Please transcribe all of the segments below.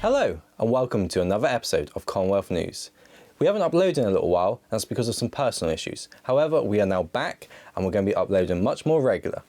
Hello and welcome to another episode of Commonwealth News. We haven't uploaded in a little while, and that's because of some personal issues. However, we are now back and we're going to be uploading much more regular.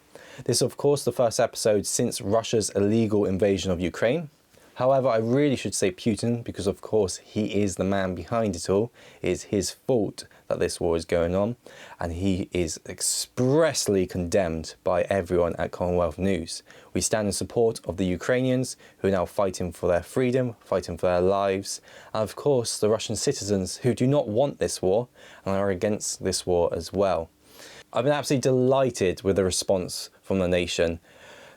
This is of course the first episode since Russia's illegal invasion of Ukraine. However, I really should say Putin because of course he is the man behind it all. It is his fault that this war is going on, and he is expressly condemned by everyone at Commonwealth News. We stand in support of the Ukrainians who are now fighting for their freedom, fighting for their lives, and of course the Russian citizens who do not want this war and are against this war as well. I've been absolutely delighted with the response from the nation.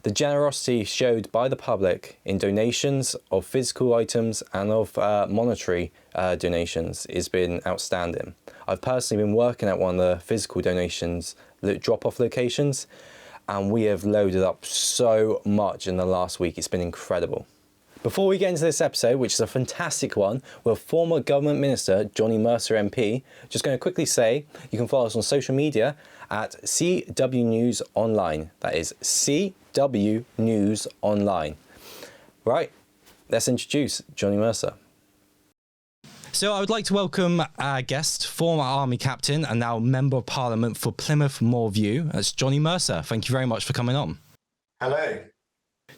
The generosity showed by the public in donations of physical items and of monetary donations has been outstanding. I've personally been working at one of the physical donations drop-off locations, and we have loaded up so much in the last week. It's been incredible. Before we get into this episode, which is a fantastic one, with former government minister Johnny Mercer MP, just going to quickly say you can follow us on social media at CW News Online. That is CW News Online. Right, let's introduce Johnny Mercer. So I would like to welcome our guest, former Army captain and now Member of Parliament for Plymouth Moorview. That's Johnny Mercer. Thank you very much for coming on. Hello.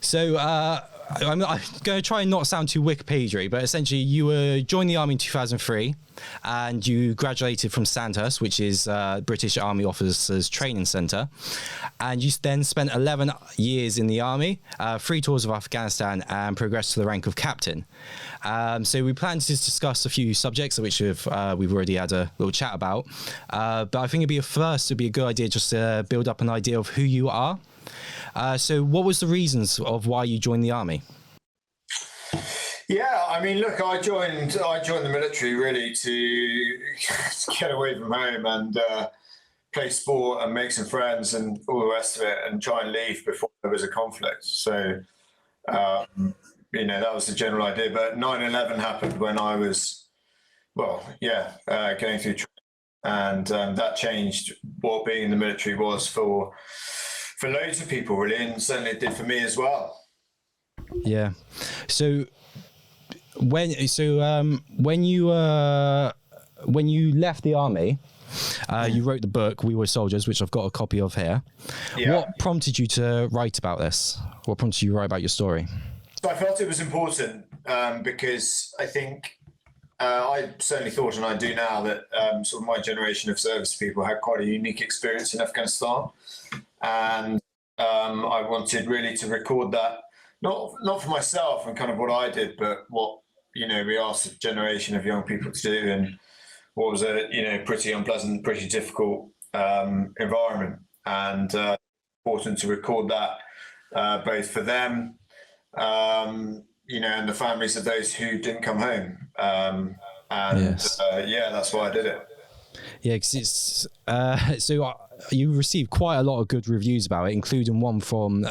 So I'm going to try and not sound too Wikipedia, but essentially you joined the Army in 2003 and you graduated from Sandhurst, which is British Army Officers Training Centre. And you then spent 11 years in the Army, 3 tours of Afghanistan, and progressed to the rank of captain. So we plan to discuss a few subjects which we've already had a little chat about. But I think it'd be a good idea just to build up an idea of who you are. So what was the reasons of why you joined the Army? Yeah, I mean, look, I joined the military really to get away from home and play sport and make some friends and all the rest of it, and try and leave before there was a conflict. So, that was the general idea. But 9/11 happened when I was, going through training, and that changed what being in the military was for loads of people, really, and certainly it did for me as well. Yeah. So when you left the Army, you wrote the book "We Were Soldiers," which I've got a copy of here. Yeah. What prompted you to write about this? What prompted you to write about your story? So I felt it was important because I think I certainly thought, and I do now, that sort of my generation of service people had quite a unique experience in Afghanistan. And I wanted really to record that, not for myself and kind of what I did, but what, we asked a generation of young people to do, and what was a, pretty unpleasant, pretty difficult environment. And important to record that both for them, and the families of those who didn't come home. Yes. That's why I did it. Yeah, because it's you received quite a lot of good reviews about it, including one from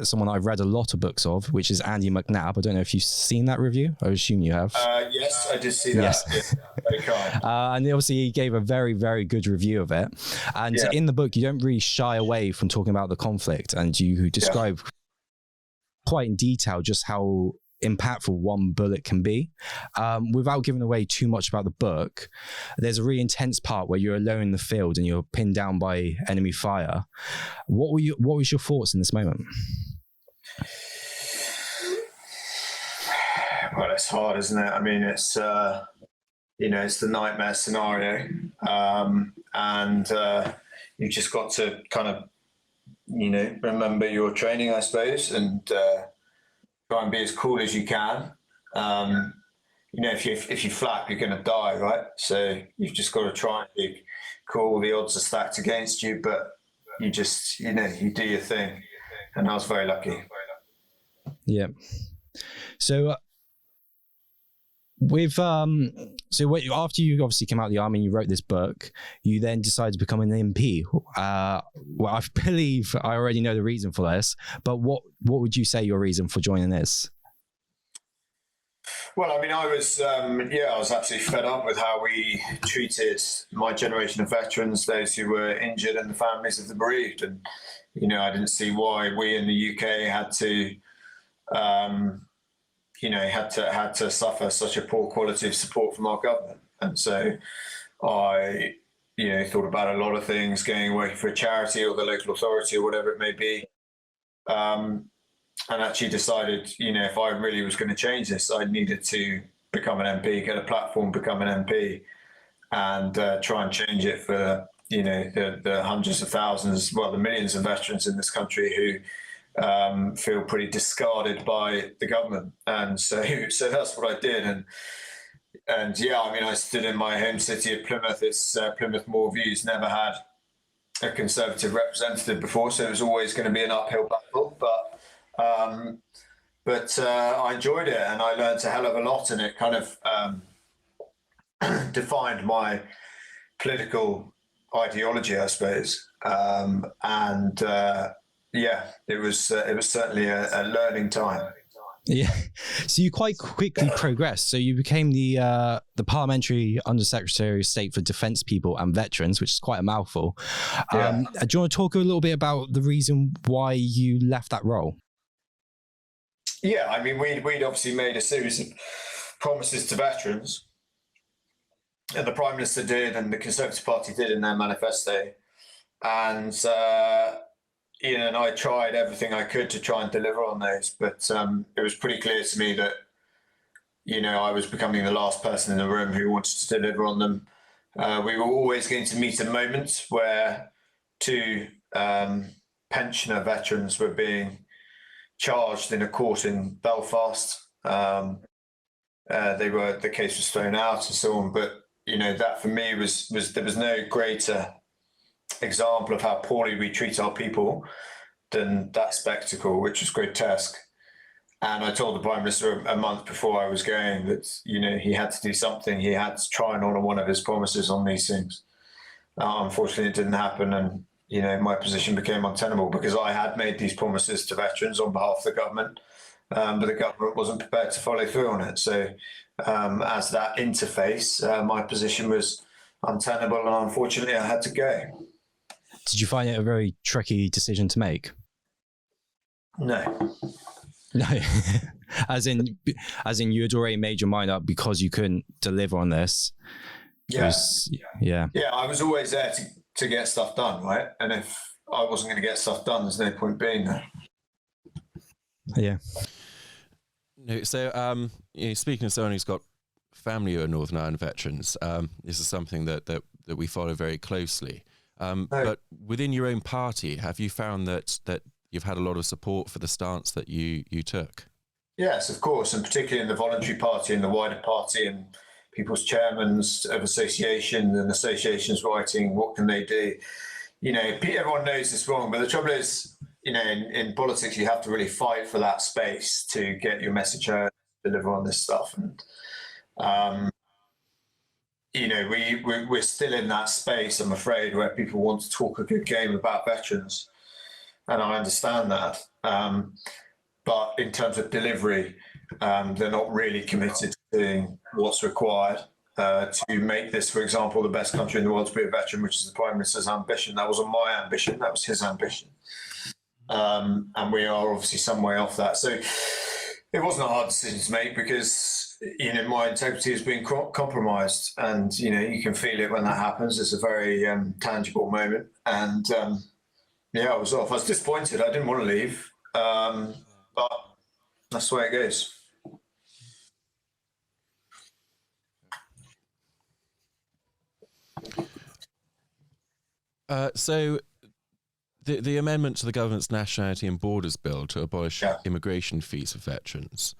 someone I've read a lot of books of, which is Andy McNabb. I don't know if you've seen that review. I assume you have. Yes, I did see that. Yes. Yeah, very kind. And obviously he gave a very, very good review of it. And in the book, you don't really shy away from talking about the conflict, and you describe quite in detail just how impactful one bullet can be. Without giving away too much about the book, there's a really intense part where you're alone in the field and you're pinned down by enemy fire. What was your thoughts in this moment? Well, it's hard, isn't it? I mean, it's it's the nightmare scenario, and you just got to kind of remember your training, I suppose, and try and be as cool as you can. If you flap, you're going to die, right? So you've just got to try and be cool. The odds are stacked against you, but you just, you do your thing. And I was very lucky. Yeah. So after you obviously came out of the Army and you wrote this book, you then decided to become an MP. I believe I already know the reason for this, but what would you say your reason for joining this? Well, I mean, I was absolutely fed up with how we treated my generation of veterans, those who were injured, and the families of the bereaved. And, I didn't see why we in the UK had to had to suffer such a poor quality of support from our government. And so I, thought about a lot of things, going working for a charity or the local authority or whatever it may be. And actually decided, if I really was going to change this, I needed to become an MP, get a platform, become an MP, and try and change it for, the hundreds of thousands, well, the millions of veterans in this country who feel pretty discarded by the government. And so that's what I did. And yeah, I stood in my home city of Plymouth. It's Plymouth Moor Views, never had a Conservative representative before, so it was always going to be an uphill battle. But I enjoyed it, and I learned a hell of a lot, and it kind of defined my political ideology, I suppose. Yeah, it was certainly a learning time. Yeah, so you quite quickly progressed. So you became the Parliamentary Undersecretary of State for Defence People and Veterans, which is quite a mouthful. Yeah. Do you want to talk a little bit about the reason why you left that role? Yeah, we'd obviously made a series of promises to veterans, and the Prime Minister did, and the Conservative Party did in their manifesto. And and I tried everything I could to try and deliver on those, but it was pretty clear to me that, I was becoming the last person in the room who wanted to deliver on them. We were always going to meet a moment where two pensioner veterans were being charged in a court in Belfast. The case was thrown out and so on, but that for me was there was no greater example of how poorly we treat our people than that spectacle, which was grotesque. And I told the Prime Minister a month before I was going that he had to do something. He had to try and honour one of his promises on these things. Unfortunately, it didn't happen, and my position became untenable because I had made these promises to veterans on behalf of the government, but the government wasn't prepared to follow through on it. So as that interface, my position was untenable, and unfortunately I had to go. Did you find it a very tricky decision to make? No. No, as in you had already made your mind up because you couldn't deliver on this. Yeah. Yeah, I was always there to get stuff done, right? And if I wasn't going to get stuff done, there's no point being there. Yeah. No, so speaking of someone who's got family who are Northern Ireland veterans, this is something that we follow very closely. But within your own party, have you found that you've had a lot of support for the stance that you took? Yes, of course, and particularly in the voluntary party and the wider party, and people's chairmen of associations and associations writing, what can they do? Everyone knows it's wrong, but the trouble is, in politics, you have to really fight for that space to get your message heard, deliver on this stuff. And, we're still in that space, I'm afraid, where people want to talk a good game about veterans. And I understand that. But in terms of delivery, they're not really committed to doing what's required to make this, for example, the best country in the world to be a veteran, which is the Prime Minister's ambition. That wasn't my ambition, that was his ambition. And we are obviously some way off that. So it wasn't a hard decision to make because, my integrity has been compromised, and, you can feel it when that happens. It's a very tangible moment. And I was off. I was disappointed. I didn't want to leave, but that's the way it goes. So the amendment to the government's Nationality and Borders Bill to abolish immigration fees for veterans.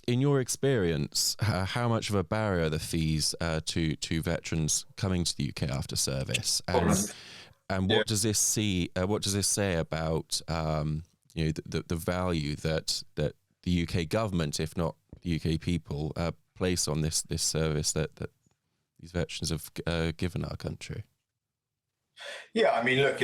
In your experience, how much of a barrier are the fees to veterans coming to the UK after service? And what does this say about the value that the UK government, if not the UK people, place on this service that these veterans have given our country? Yeah, look,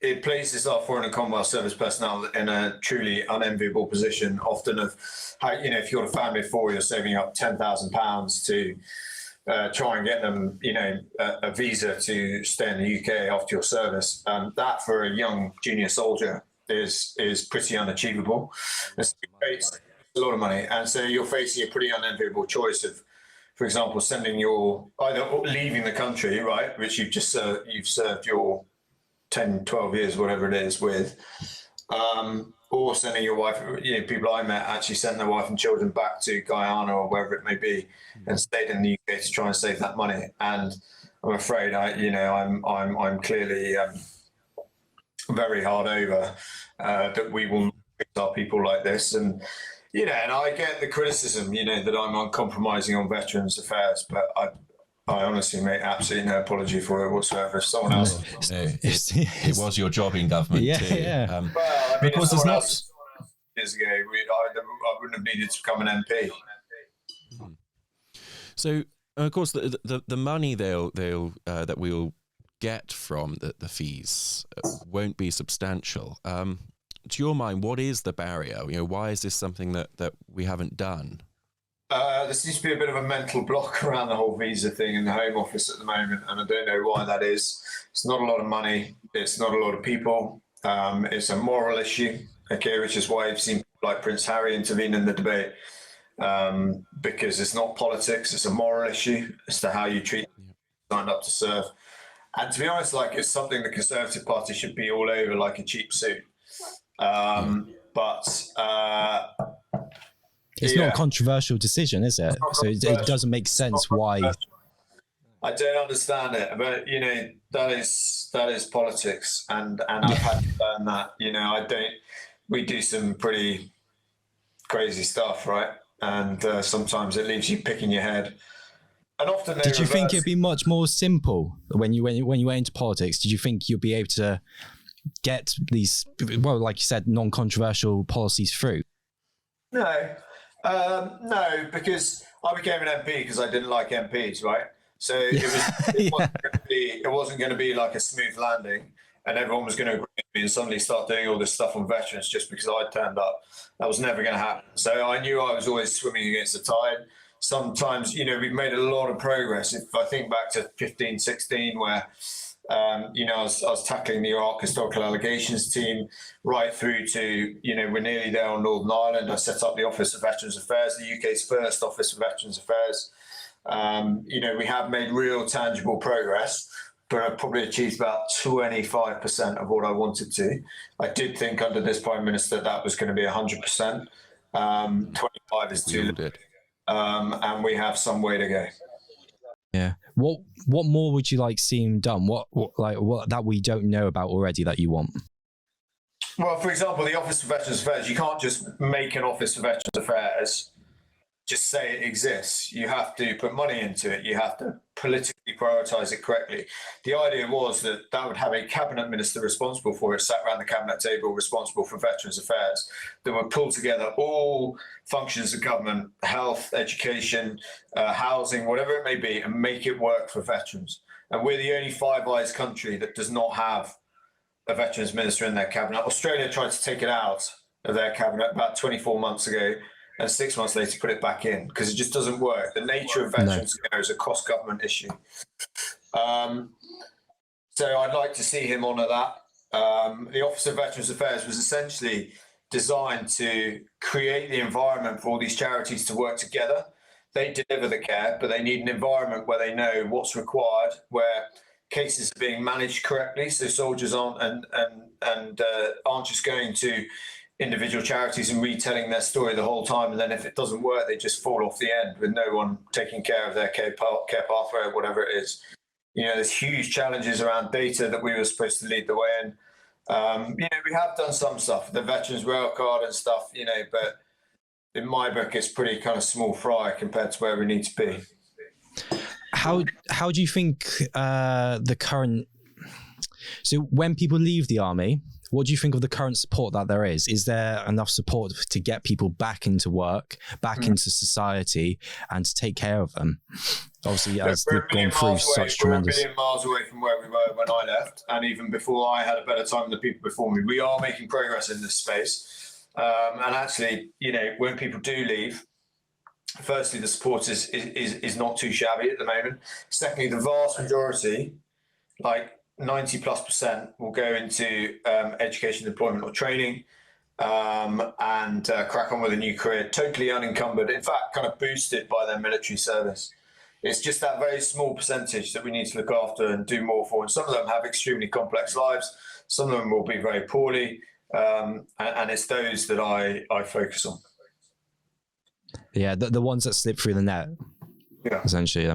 it places our Foreign and Commonwealth Service personnel in a truly unenviable position, often of how, if you've got a family of four, you're saving up £10,000 to try and get them, a visa to stay in the UK after your service. That for a young junior soldier is pretty unachievable. It's a lot of money, and so you're facing a pretty unenviable choice of, for example, sending either leaving the country, right, which you've served your 10, 12 years, whatever it is, with, or sending your wife. People I met actually sent their wife and children back to Guyana or wherever it may be, and stayed in the UK to try and save that money. And I'm afraid I'm clearly very hard over that we will not fix our people like this. And and I get the criticism, that I'm uncompromising on veterans affairs, but I honestly make absolutely no apology for it whatsoever. If someone else, it was your job in government too. Well, because it's not years ago, I wouldn't have needed to become an MP. So, of course, the money they'll that we'll get from the fees won't be substantial. To your mind, what is the barrier? Why is this something that we haven't done? There seems to be a bit of a mental block around the whole visa thing in the Home Office at the moment, and I don't know why that is. It's not a lot of money. It's not a lot of people. It's a moral issue, which is why you've seen people like Prince Harry intervene in the debate, because it's not politics. It's a moral issue as to how you treat people signed up to serve. And to be honest, it's something the Conservative Party should be all over like a cheap suit. But it's not a controversial decision, is it? So it doesn't make sense why. I don't understand it, but that is politics, and I've had to learn that. We do some pretty crazy stuff, right? And sometimes it leaves you picking your head. And often did you think it'd be much more simple when you went into politics? Did you think you'd be able to get these, like you said, non-controversial policies through? No, because I became an MP because I didn't like MPs, right? So it wasn't going to be like a smooth landing, and everyone was going to agree with me and suddenly start doing all this stuff on veterans just because I turned up. That was never going to happen. So I knew I was always swimming against the tide. Sometimes, we've made a lot of progress. If I think back to 15, 16, where I was tackling the Iraq historical allegations team right through to, we're nearly there on Northern Ireland. I set up the Office of Veterans Affairs, the UK's first Office of Veterans Affairs. We have made real tangible progress, but I've probably achieved about 25% of what I wanted to. I did think under this Prime Minister that was going to be 100%. 25 is too little. And we have some way to go. Yeah. What more would you like seem done? What that we don't know about already that you want? Well, for example, the Office of Veterans Affairs, you can't just make an Office of Veterans Affairs, just say it exists. You have to put money into it. You have to politically prioritise it correctly. The idea was that would have a cabinet minister responsible for it, sat around the cabinet table responsible for Veterans Affairs, that would pull together all functions of government, health, education, housing, whatever it may be, and make it work for veterans. And we're the only Five Eyes country that does not have a veterans minister in their cabinet. Australia tried to take it out of their cabinet about 24 months ago, and 6 months later put it back in because it just doesn't work. The nature of veterans care is a cross-government issue. So I'd like to see him honour that. The Office of Veterans Affairs was essentially designed to create the environment for all these charities to work together. They deliver the care, but they need an environment where they know what's required, where cases are being managed correctly, so soldiers aren't just going to individual charities and retelling their story the whole time, and then if it doesn't work, they just fall off the end with no one taking care of their care pathway or whatever it is. There's huge challenges around data that we were supposed to lead the way in. We have done some stuff, the Veterans Rail Card and stuff, but in my book, it's pretty kind of small fry compared to where we need to be. How do you think the current... So when people leave the army, what do you think of the current support that there is? Is there enough support to get people back into work, back into society, and to take care of them? Obviously, as they've gone through such tremendous... We're a million miles away from where we were when I left, and even before I had a better time than the people before me. We are making progress in this space. And actually, when people do leave, firstly, the support is not too shabby at the moment. Secondly, the vast majority, 90+% will go into education, employment, or training, and crack on with a new career, totally unencumbered. In fact, kind of boosted by their military service. It's just that very small percentage that we need to look after and do more for. And some of them have extremely complex lives. Some of them will be very poorly. And it's those that I focus on. Yeah, the ones that slip through the net, essentially.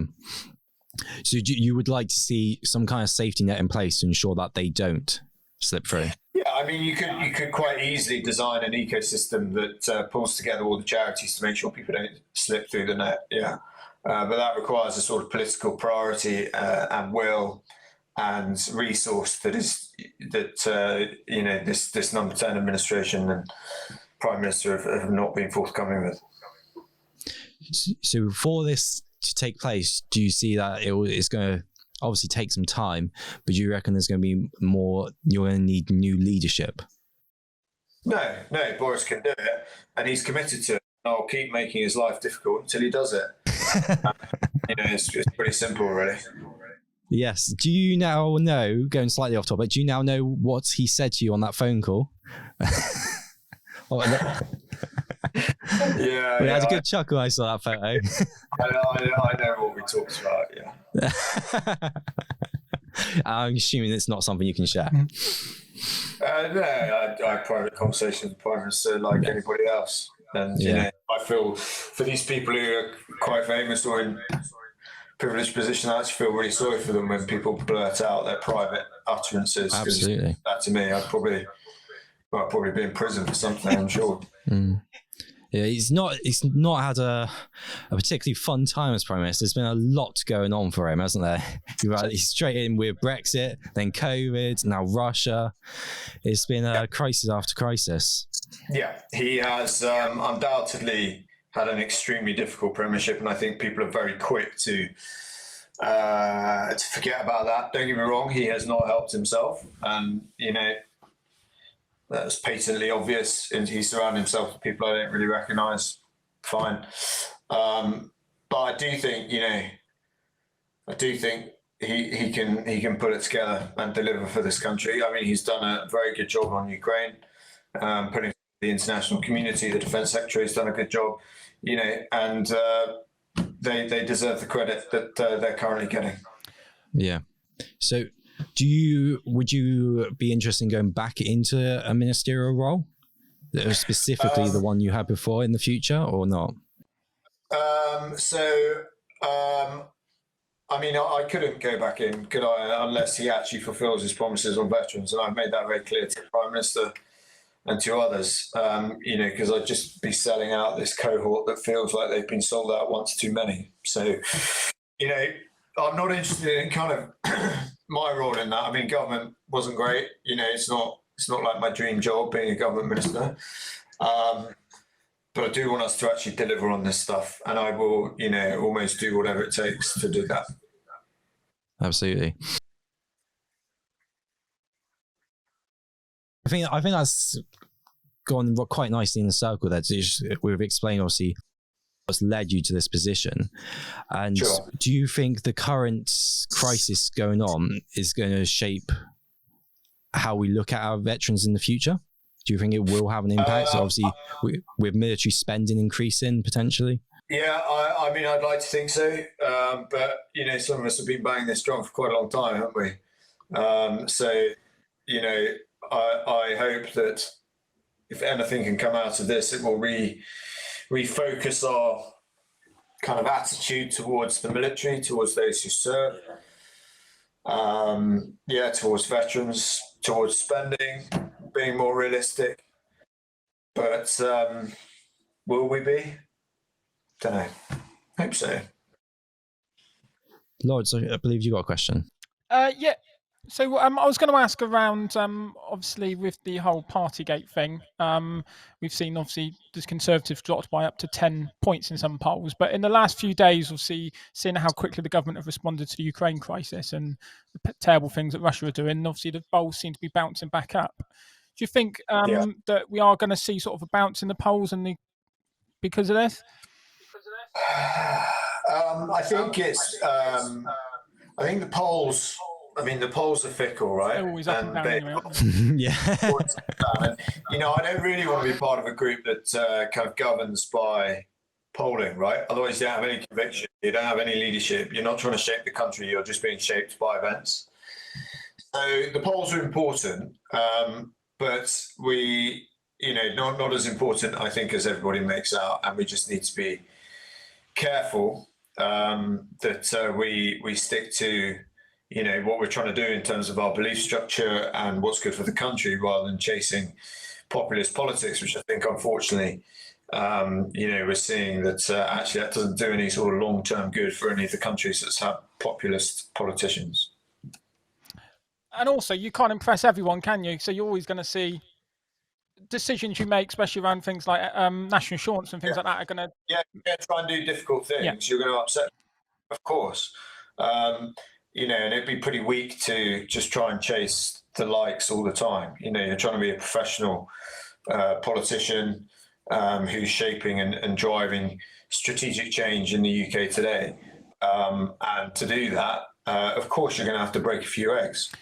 So you would like to see some kind of safety net in place to ensure that they don't slip through? Yeah, I mean, you could quite easily design an ecosystem that pulls together all the charities to make sure people don't slip through the net. Yeah. But that requires a sort of political priority and will and resource this number 10 administration and Prime Minister have not been forthcoming with. So for this to take place, do you see that it's going to obviously take some time, but do you reckon there's going to be more, you're going to need new leadership? No, Boris can do it, and he's committed to it. I'll keep making his life difficult until he does it. It's pretty simple, really. Yes. Do you now know, going slightly off topic, do you now know what he said to you on that phone call? Yeah, we had a good chuckle. I saw that photo. I know what we talked about. Yeah. I'm assuming it's not something you can share. No, I have private conversations with the Prime Minister like anybody else, and I feel for these people who are quite famous or in privileged position, I actually feel really sorry for them when people blurt out their private utterances. Absolutely. That to me, I'd probably be in prison for something, I'm sure. Yeah, he's not had a particularly fun time as Prime Minister. There's been a lot going on for him, hasn't there? He's straight in with Brexit, then COVID, now Russia. It's been a crisis after crisis. Yeah, he has undoubtedly had an extremely difficult premiership, and I think people are very quick to forget about that. Don't get me wrong, he has not helped himself, and that's patently obvious, and he surrounded himself with people I don't really recognise. Fine, but I do think he can put it together and deliver for this country. I mean, he's done a very good job on Ukraine, putting the international community. The Defence Secretary has done a good job, and they deserve the credit that they're currently getting. Yeah. So, would you be interested in going back into a ministerial role, specifically the one you had before, in the future, or not? I mean, I couldn't go back in, could I, unless he actually fulfills his promises on veterans, and I've made that very clear to the Prime Minister and to others, because I'd just be selling out this cohort that feels like they've been sold out once too many. So, I'm not interested in kind of my role in that. I mean, government wasn't great. It's not like my dream job being a government minister. But I do want us to actually deliver on this stuff, and I will, almost do whatever it takes to do that. Absolutely. I think that's gone quite nicely in the circle there. We've explained obviously what's led you to this position, and sure. Do you think the current crisis going on is going to shape how we look at our veterans in the future? Do you think it will have an impact? Obviously, with military spending increasing potentially. Yeah, I mean, I'd like to think so, but some of us have been banging this drum for quite a long time, haven't we? I hope that if anything can come out of this, it will refocus our kind of attitude towards the military, towards those who serve, towards veterans, towards spending, being more realistic. But will we be? Don't know. Hope so. Laurence, I believe you got a question. Yeah. So I was going to ask around, obviously, with the whole Partygate thing, we've seen, obviously, the Conservatives dropped by up to 10 points in some polls. But in the last few days, obviously, seeing how quickly the government have responded to the Ukraine crisis and the terrible things that Russia are doing, obviously, the polls seem to be bouncing back up. Do you think that we are going to see sort of a bounce in the polls because of this? I think the polls I mean, the polls are fickle, right? They're always up and down they, anyway, aren't they? Yeah. and, I don't really want to be part of a group that kind of governs by polling, right? Otherwise, you don't have any conviction. You don't have any leadership. You're not trying to shape the country. You're just being shaped by events. So the polls are important, but we, not as important, I think, as everybody makes out. And we just need to be careful that we stick to, what we're trying to do in terms of our belief structure and what's good for the country, rather than chasing populist politics, which I think, unfortunately, we're seeing that actually that doesn't do any sort of long-term good for any of the countries that have populist politicians. And also, you can't impress everyone, can you? So you're always going to see decisions you make, especially around things like national insurance and things like that, are going to... Yeah, try and do difficult things. You're going to upset, of course. And it'd be pretty weak to just try and chase the likes all the time. You're trying to be a professional politician who's shaping and driving strategic change in the UK today. And to do that, of course, you're going to have to break a few eggs.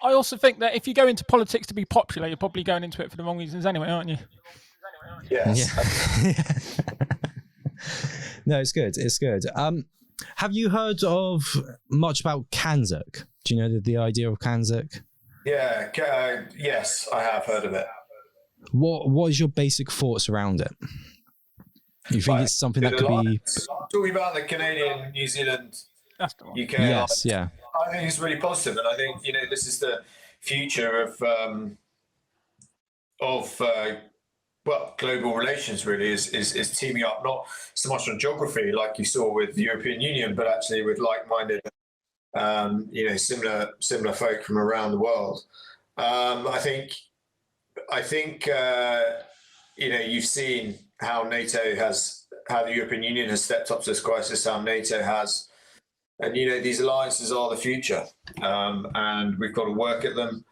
I also think that if you go into politics to be popular, you're probably going into it for the wrong reasons anyway, aren't you? Yes. Yeah. No, it's good. It's good. Have you heard of much about CANZUK? Do you know the idea of CANZUK? Yeah. Yes, I have heard of it. What is your basic thoughts around it? You think it's something that could be... Talking about the Canadian, New Zealand, That's the one. UK. Yes, yeah. I think it's really positive, and I think this is the future of global relations. Really, is teaming up, not so much on geography like you saw with the European Union, but actually with like-minded, similar folk from around the world. I think you've seen how the European Union has stepped up to this crisis, how NATO has. And, these alliances are the future, and we've got to work at them.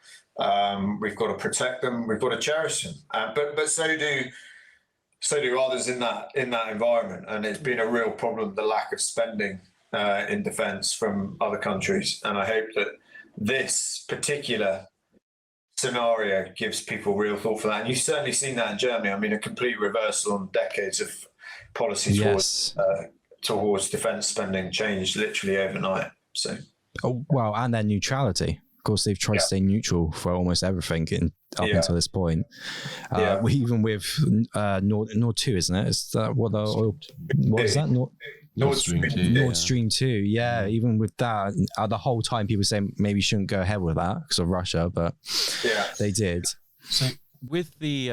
We've got to protect them. We've got to cherish them. But so do others in that environment. And it's been a real problem, the lack of spending in defence from other countries. And I hope that this particular scenario gives people real thought for that. And you've certainly seen that in Germany. I mean, a complete reversal on decades of policy towards defence spending changed literally overnight. So, and their neutrality. Of course, they've tried to stay neutral for almost everything until this point. Even with Nord 2, isn't it? Is that what the oil? What is that? Nord Stream 2. Nord Stream 2. Yeah, even with that, the whole time people say maybe you shouldn't go ahead with that because of Russia, but they did. So with the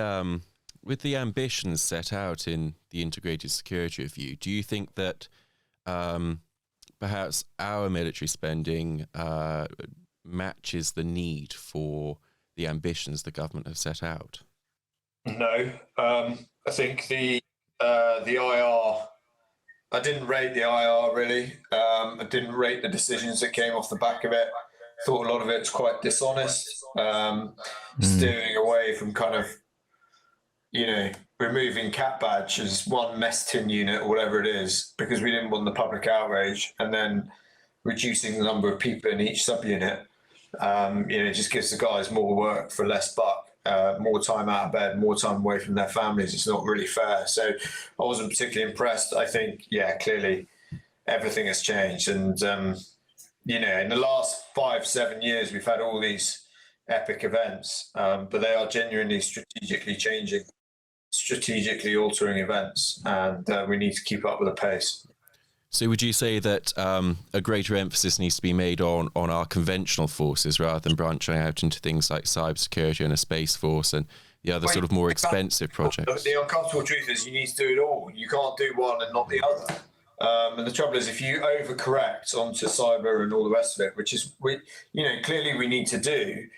ambitions set out in the Integrated Security Review, do you think that perhaps our military spending matches the need for the ambitions the government have set out? No, I think the IR. I didn't rate the IR really. I didn't rate the decisions that came off the back of it. Thought a lot of it was quite dishonest, steering away from kind of, removing cat badge as one mess tin unit or whatever it is, because we didn't want the public outrage, and then reducing the number of people in each subunit. It just gives the guys more work for less buck, more time out of bed, more time away from their families. It's not really fair. So I wasn't particularly impressed. I think, clearly everything has changed. And, in the last 5-7 years, we've had all these epic events, but they are genuinely strategically altering events, and we need to keep up with the pace. So would you say that a greater emphasis needs to be made on our conventional forces rather than branching out into things like cybersecurity and a space force and the other sort of more expensive projects? The uncomfortable truth is you need to do it all. You can't do one and not the other. And the trouble is, if you overcorrect onto cyber and all the rest of it, which is, clearly we need to do,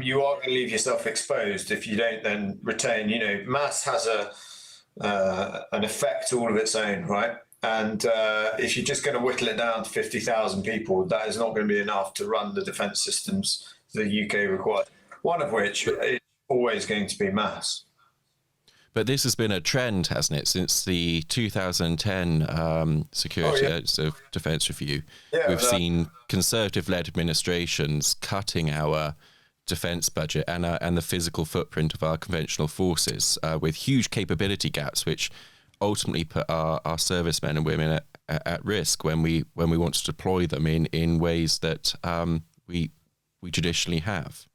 you are going to leave yourself exposed if you don't then retain. Mass has an effect all of its own, right? And if you're just going to whittle it down to 50,000 people, that is not going to be enough to run the defence systems the UK requires, one of which is always going to be mass. But this has been a trend, hasn't it, since the 2010 Security Defence Review? We've seen Conservative-led administrations cutting our defence budget and the physical footprint of our conventional forces with huge capability gaps, which ultimately put our servicemen and women at risk when we want to deploy them in ways that we traditionally have.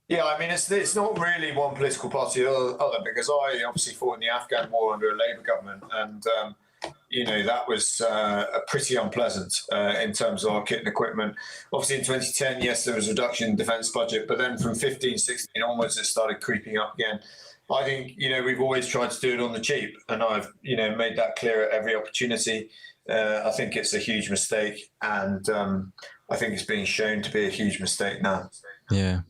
Yeah, I mean, it's not really one political party or other, because I obviously fought in the Afghan war under a Labour government, and that was pretty unpleasant in terms of our kit and equipment. Obviously, in 2010, yes, there was a reduction in defence budget, but then from 15, 16 onwards, it started creeping up again. I think we've always tried to do it on the cheap, and I've made that clear at every opportunity. I think it's a huge mistake, and I think it's being shown to be a huge mistake now. Yeah.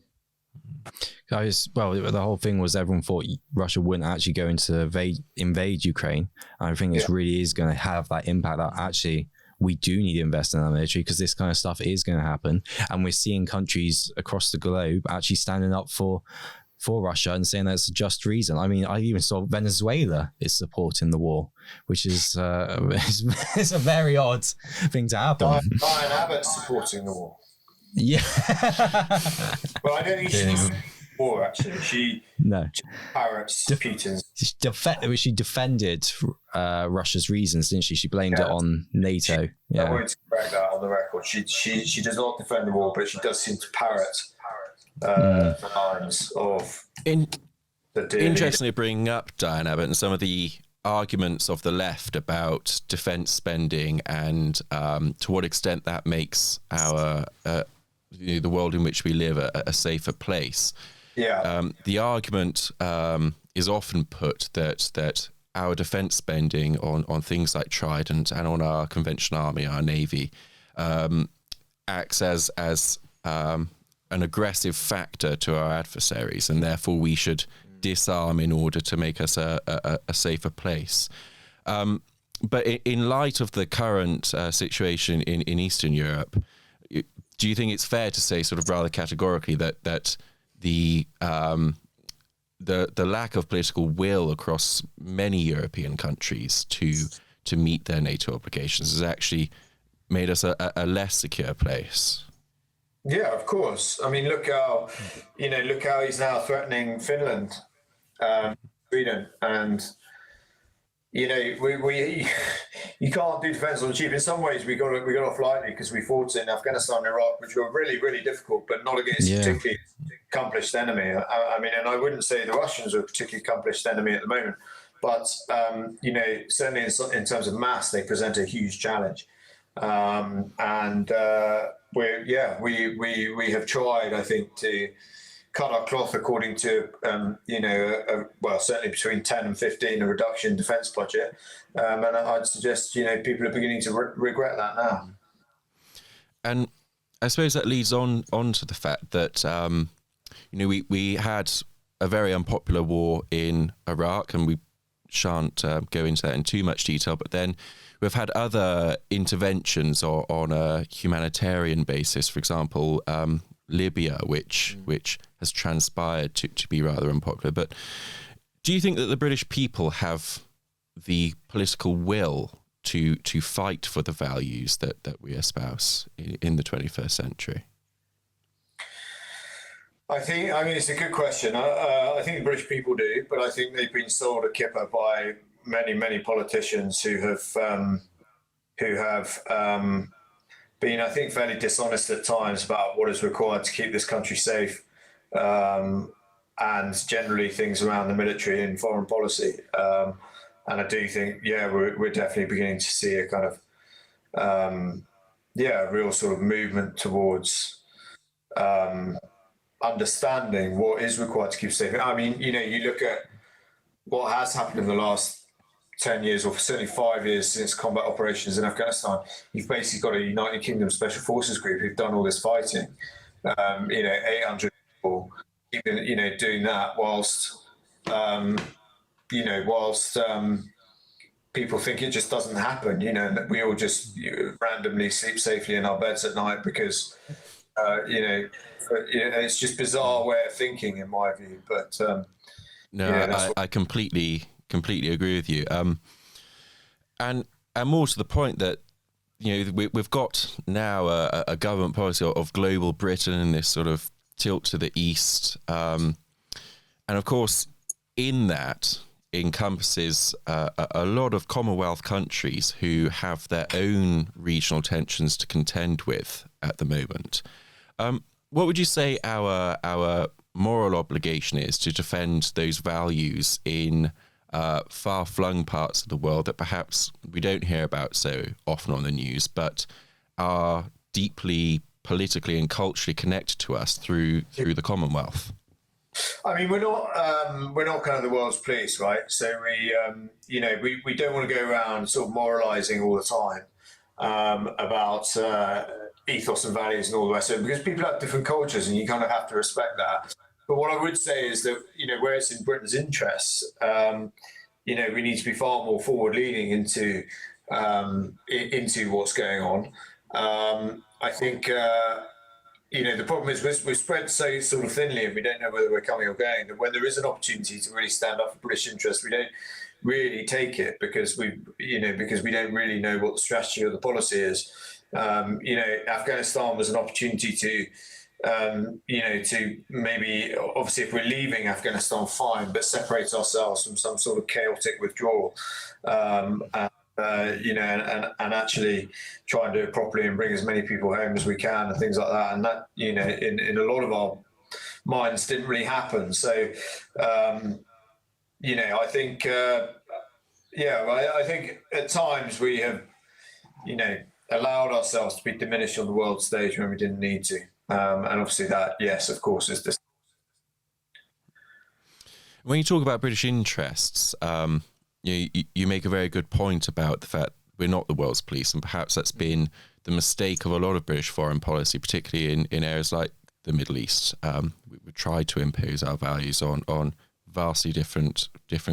The whole thing was everyone thought Russia wouldn't actually go into invade Ukraine. I think this really is going to have that impact that actually we do need to invest in our military, because this kind of stuff is going to happen. And we're seeing countries across the globe actually standing up for Russia and saying that's a just reason. I mean, I even saw Venezuela is supporting the war, which is it's a very odd thing to happen. Diane Abbott's supporting the war. Yeah. Well, I don't think she's war, actually. She parrots Putin's. She defended Russia's reasons, didn't she? She blamed it on NATO. I wanted to correct that on the record. She does not defend the war, but she does seem to parrot the lines of the deal. Interestingly, bringing up Diane Abbott and some of the arguments of the left about defence spending and to what extent that makes our the world in which we live a safer place. Yeah. The argument is often put that our defence spending on things like Trident and on our conventional army, our navy, acts as an aggressive factor to our adversaries, and therefore we should disarm in order to make us a safer place. But in light of the current situation in Eastern Europe, do you think it's fair to say, sort of rather categorically, that the lack of political will across many European countries to meet their NATO obligations has actually made us a less secure place? Yeah, of course. I mean, look how he's now threatening Finland, Sweden, and we you can't do defence on the cheap. In some ways, we got off lightly because we fought in Afghanistan and Iraq, which were really, really difficult, but not against a particularly accomplished enemy. I mean, and I wouldn't say the Russians are a particularly accomplished enemy at the moment, but certainly in terms of mass, they present a huge challenge. We have tried, I think, to cut our cloth according to, certainly between 10 and 15, a reduction in defence budget. And I'd suggest, people are beginning to regret that now. And I suppose that leads on to the fact that, we had a very unpopular war in Iraq, and we shan't go into that in too much detail, but then we've had other interventions on a humanitarian basis, for example, Libya, which has transpired to be rather unpopular. But do you think that the British people have the political will to fight for the values that we espouse in the 21st century? I mean, it's a good question. I think the British people do, but I think they've been sold a kipper by many, many politicians who have been, I think, fairly dishonest at times about what is required to keep this country safe, and generally things around the military and foreign policy. And I do think, we're definitely beginning to see a kind of, a real sort of movement towards understanding what is required to keep safe. I mean, you look at what has happened in the last 10 years, or certainly 5 years since combat operations in Afghanistan. You've basically got a United Kingdom Special Forces group who've done all this fighting. 800 people, doing that whilst people think it just doesn't happen. That we all just randomly sleep safely in our beds at night because, it's just bizarre way of thinking, in my view. But I completely completely agree with you. And more to the point that, we've got now a government policy of global Britain and this sort of tilt to the east. And of course, in that encompasses a lot of Commonwealth countries who have their own regional tensions to contend with at the moment. What would you say our moral obligation is to defend those values in far-flung parts of the world that perhaps we don't hear about so often on the news, but are deeply politically and culturally connected to us through the Commonwealth? I mean, we're not kind of the world's police, right? So we don't want to go around sort of moralising all the time about ethos and values and all the rest of it, because people have different cultures, and you kind of have to respect that. But what I would say is that, where it's in Britain's interests, we need to be far more forward-leaning into what's going on. I think, the problem is we're spread so sort of thinly, and we don't know whether we're coming or going, that when there is an opportunity to really stand up for British interests, we don't really take it because we don't really know what the strategy or the policy is. Afghanistan was an opportunity to maybe, obviously, if we're leaving Afghanistan, fine, but separate ourselves from some sort of chaotic withdrawal, and actually try and do it properly and bring as many people home as we can and things like that. And that, in a lot of our minds didn't really happen. So, I think, I think at times we have, allowed ourselves to be diminished on the world stage when we didn't need to. And obviously that, yes, of course, is this. When you talk about British interests, you make a very good point about the fact we're not the world's police, and perhaps that's been the mistake of a lot of British foreign policy, particularly in areas like the Middle East. We try to impose our values on vastly different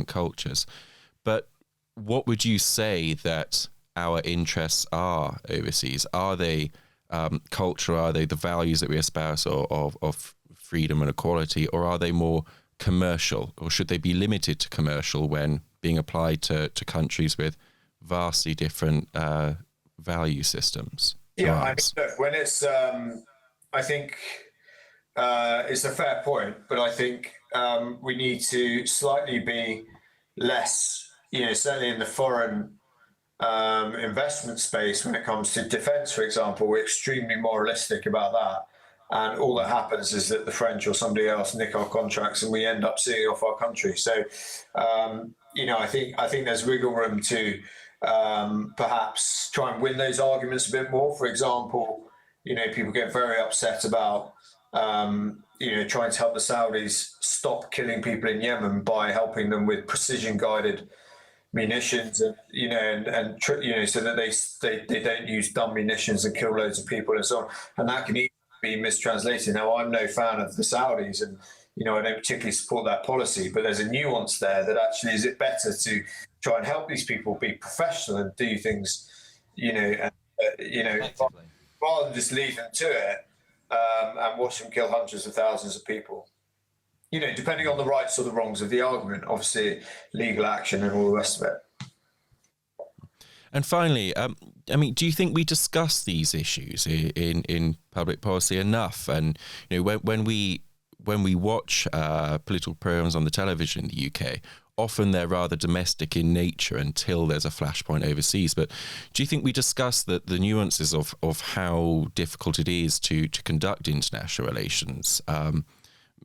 cultures. But what would you say that our interests are overseas? Are they cultural? Are they the values that we espouse of freedom and equality, or are they more commercial, or should they be limited to commercial when being applied to countries with vastly different value systems? Yeah, I mean, look, when it's, I think it's a fair point, but I think we need to slightly be less, certainly in the foreign investment space when it comes to defence, for example. We're extremely moralistic about that. And all that happens is that the French or somebody else nick our contracts and we end up seeing off our country. So, I think there's wiggle room to perhaps try and win those arguments a bit more. For example, people get very upset about, trying to help the Saudis stop killing people in Yemen by helping them with precision-guided munitions, and so that they don't use dumb munitions and kill loads of people and so on. And that can easily be mistranslated. Now, I'm no fan of the Saudis, and I don't particularly support that policy, but there's a nuance there that actually, is it better to try and help these people be professional and do things, rather than just leave them to it and watch them kill hundreds of thousands of people? Depending on the rights or the wrongs of the argument, obviously legal action and all the rest of it. And finally, do you think we discuss these issues in public policy enough? And when we watch political programs on the television in the UK, often they're rather domestic in nature until there's a flashpoint overseas. But do you think we discuss the nuances of how difficult it is to conduct international relations?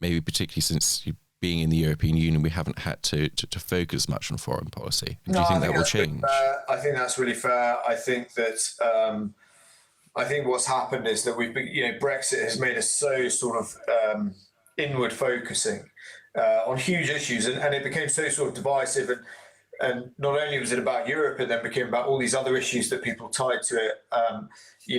Maybe particularly since being in the European Union, we haven't had to focus much on foreign policy. Do you think that will change? I think that's really fair. I think that what's happened is that Brexit has made us so sort of inward focusing on huge issues, and it became so sort of divisive. And not only was it about Europe, it then became about all these other issues that people tied to it.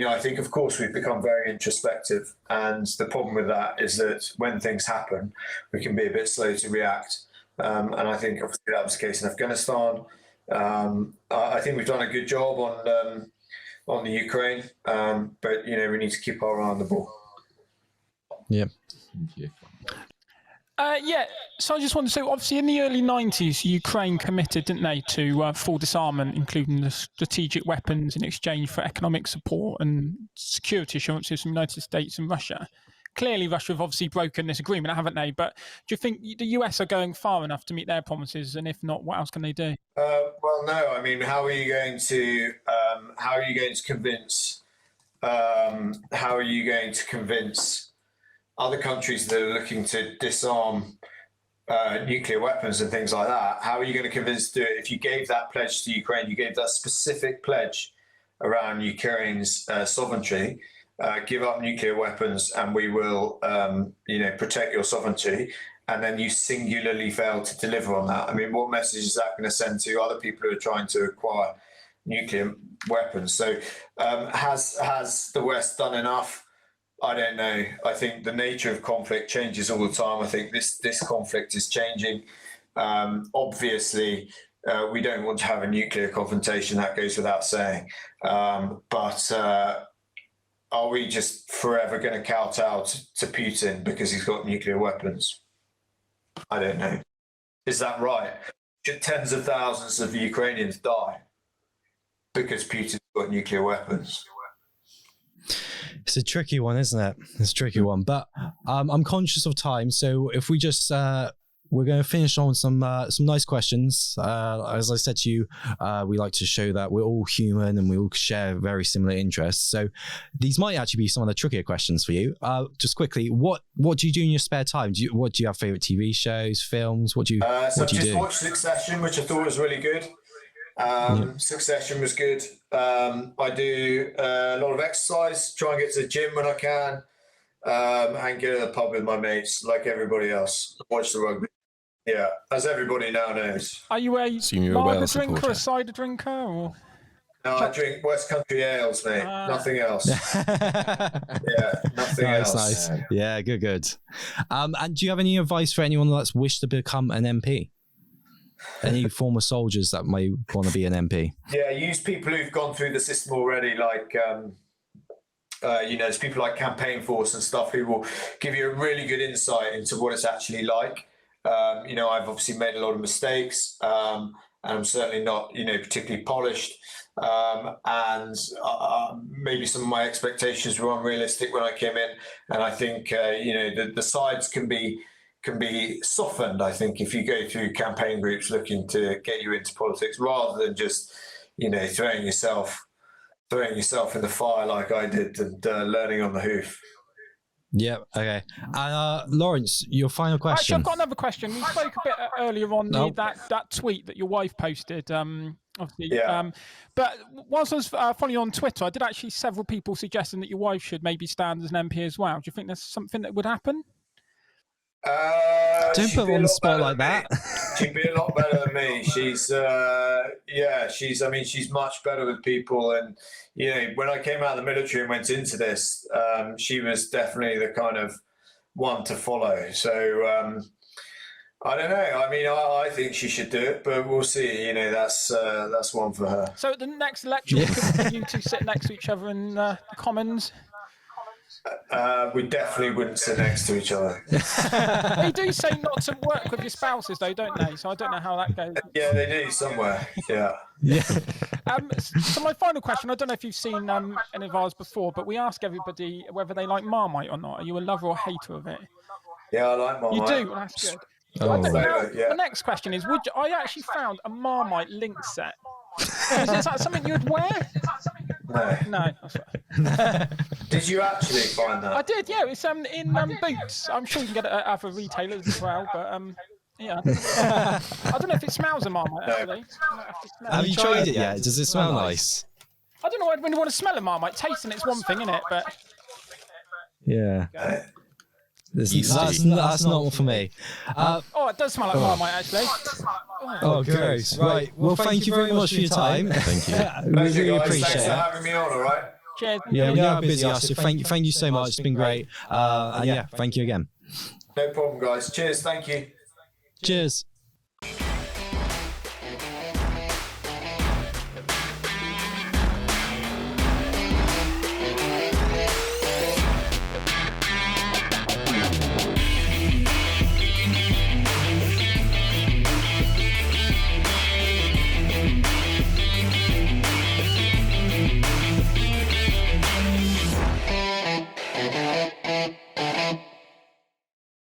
I think, of course, we've become very introspective. And the problem with that is that when things happen, we can be a bit slow to react. And I think, obviously, that was the case in Afghanistan. I think we've done a good job on the Ukraine. But, we need to keep our eye on the ball. Yeah. Thank you. Yeah, so I just wanted to say, obviously in the early 90s, Ukraine committed, didn't they, to full disarmament, including the strategic weapons in exchange for economic support and security assurances from the United States and Russia. Clearly, Russia have obviously broken this agreement, haven't they? But do you think the US are going far enough to meet their promises? And if not, what else can they do? Well, no. I mean, how are you going to convince? How are you going to convince other countries that are looking to disarm nuclear weapons and things like that? How are you going to convince to do it if you gave that pledge to Ukraine? You gave that specific pledge around Ukraine's sovereignty. Give up nuclear weapons and we will, protect your sovereignty. And then you singularly fail to deliver on that. I mean, what message is that going to send to other people who are trying to acquire nuclear weapons? So has the West done enough? I don't know. I think the nature of conflict changes all the time. I think this conflict is changing. Obviously, we don't want to have a nuclear confrontation. That goes without saying. But are we just forever going to kowtow to Putin because he's got nuclear weapons? I don't know. Is that right? Should tens of thousands of Ukrainians die because Putin's got nuclear weapons? It's a tricky one, isn't it? It's a tricky one. But I'm conscious of time, so if we just we're going to finish on some nice questions. As I said to you, we like to show that we're all human and we all share very similar interests. So these might actually be some of the trickier questions for you. Just quickly, what do you do in your spare time? Do you have favorite TV shows, films? What do you so what I've do you just do? watched Succession, which I thought was really good. Succession was good. I do a lot of exercise, try and get to the gym when I can, and go to the pub with my mates like everybody else. Watch the rugby. Yeah, as everybody now knows. Are you a you're a lager Wales drinker, supporter. a cider drinker, or? No, I drink West Country ales, mate. Nothing else. Yeah, nothing else. Nice. Yeah, good. And do you have any advice for anyone that's wished to become an MP? Any former soldiers that may want to be an MP? Yeah, use people who've gone through the system already, like there's people like Campaign Force and stuff who will give you a really good insight into what it's actually like. I've obviously made a lot of mistakes, and I'm certainly not, particularly polished. And maybe some of my expectations were unrealistic when I came in. And I think, the sides can be softened, I think, if you go through campaign groups looking to get you into politics, rather than just, throwing yourself in the fire like I did and learning on the hoof. Yeah, okay. Lawrence, your final question. Actually, I've got another question. We spoke a bit earlier on that tweet that your wife posted. Obviously, yeah. But whilst I was following you on Twitter, I did actually several people suggesting that your wife should maybe stand as an MP as well. Do you think there's something that would happen? Don't put her on the spot like that. She'd be a lot better than me. She's much better with people. And, when I came out of the military and went into this, she was definitely the kind of one to follow. So, I don't know. I mean, I think she should do it, but we'll see. That's one for her. So at the next election, could you two sit next to each other in the Commons? We definitely wouldn't sit next to each other. They do say not to work with your spouses, though, don't they? So I don't know how that goes. Yeah, they do somewhere. Yeah. So my final question, I don't know if you've seen any of ours before, but we ask everybody whether they like Marmite or not. Are you a lover or hater of it? Yeah, I like Marmite. You do? Well, that's good. The next question is, I actually found a Marmite link set. Is that something you'd wear? No. Did you actually find that? I did, yeah. It's in Boots. I'm sure you can get it at other retailers as well, but yeah. I don't know if it smells of Marmite, actually. Have you tried it yet? Does it smell nice? I don't know when you want to smell a Marmite. Tasting it's one thing, isn't it? But yeah. That's not for me. It does smell like Marmite, actually. Oh, gross. Right. Well, thank you very much for your time. Thank you. We really appreciate Thanks it. for having me on, all right? Cheers. Yeah, we are busy, so thank you so much. It's been great. And yeah, thank you again. No problem, guys. Cheers. Thank you. Cheers.